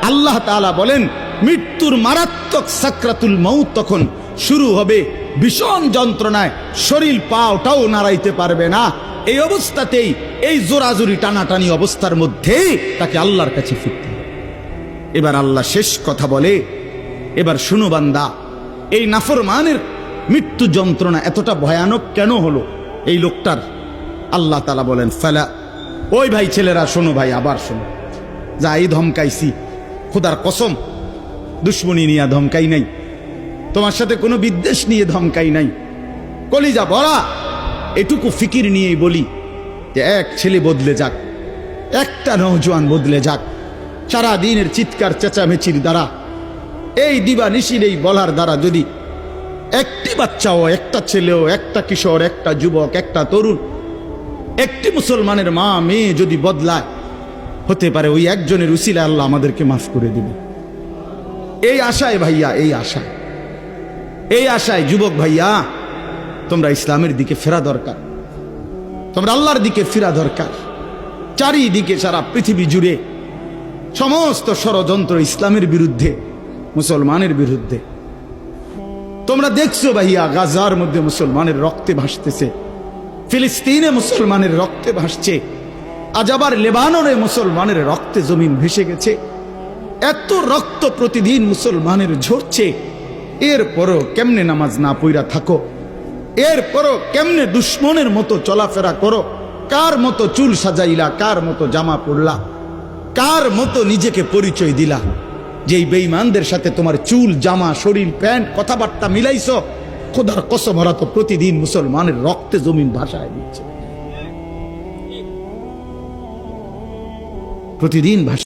আল্লাহ তাআলা বলেন মৃত্যুর মারাত্মক সাকরাতুল মউত তখন শুরু হবে, ভীষণ যন্ত্রণায় শরীর পাওটাও নাড়াইতে পারবে না। এই অবস্থাতেই, এই জোরাজুরি টানাটানি অবস্থার মধ্যে তাকে আল্লাহর কাছে ফিরতে হবে। এবার আল্লাহ শেষ কথা বলে, এবার শুনো বান্দা, এই নাফরমানের মৃত্যু যন্ত্রণা এতটা ভয়ানক কেন হলো এই লোকটার? আল্লাহ তাআলা বলেন ফালা, ওই ভাই ছেলেরা শোনো, ভাই আবার শোনো, যা এই ধমকাইছি, খোদার কসম দুশ্মনী নিয়ে ধমকাই নাই, তোমার সাথে কোনো বিদ্বেষ নিয়ে ধমকাই নাই, কলিজা ভরা এটুকু ফিকির নিয়েই বলি যে এক ছেলে বদলে যাক, একটা নওজোয়ান বদলে যাক, সারা দিনের চিৎকার চেঁচামেচির দ্বারা, এই দিবানিশির এই বলার দ্বারা যদি একটি বাচ্চাও, একটা ছেলেও, একটা কিশোর, একটা যুবক, একটা তরুণ, একটি মুসলমানের মা মেয়ে যদি বদলায়, হতে পারে ওই একজনের উসিলায় আল্লাহ আমাদেরকে মাফ করে দিবে। এই আশায় ভাইয়া, এই আশায় যুবক ভাইয়া, তোমরা ইসলামের দিকে ফেরা দরকার, তোমরা আল্লাহর দিকে ফেরা দরকার। চারিদিকে সারা পৃথিবী জুড়ে সমস্ত ষড়যন্ত্র ইসলামের বিরুদ্ধে, মুসলমানের বিরুদ্ধে। তোমরা দেখছো ভাইয়া, গাজার মধ্যে মুসলমানের রক্তে ভাসতেছে, ফিলিস্তিনে মুসলমানের রক্তে ভাসছে, আজ আবার লেবাননে মুসলমানের রক্তে জমিন ভেসে গেছে। এত রক্ত প্রতিদিন মুসলমানের ঝরছে, এরপরও কেমনে নামাজ না পইরা থাকো, এরপরও কেমনে দুশ্মনের মতো চলাফেরা করো, কার মতো চুল সাজাইলা, কার মতো জামা পরলা, কার মতো নিজেকে পরিচয় দিলা, যেই বেঈমানদের সাথে তোমার চুল, জামা, শরীর, প্যান্ট, কথাবার্তা মিলাইছো, খোদার কসম ওরা তো প্রতিদিন মুসলমানের রক্তে জমিন ভাসায় দিচ্ছে, প্রতিদিন ভাসা।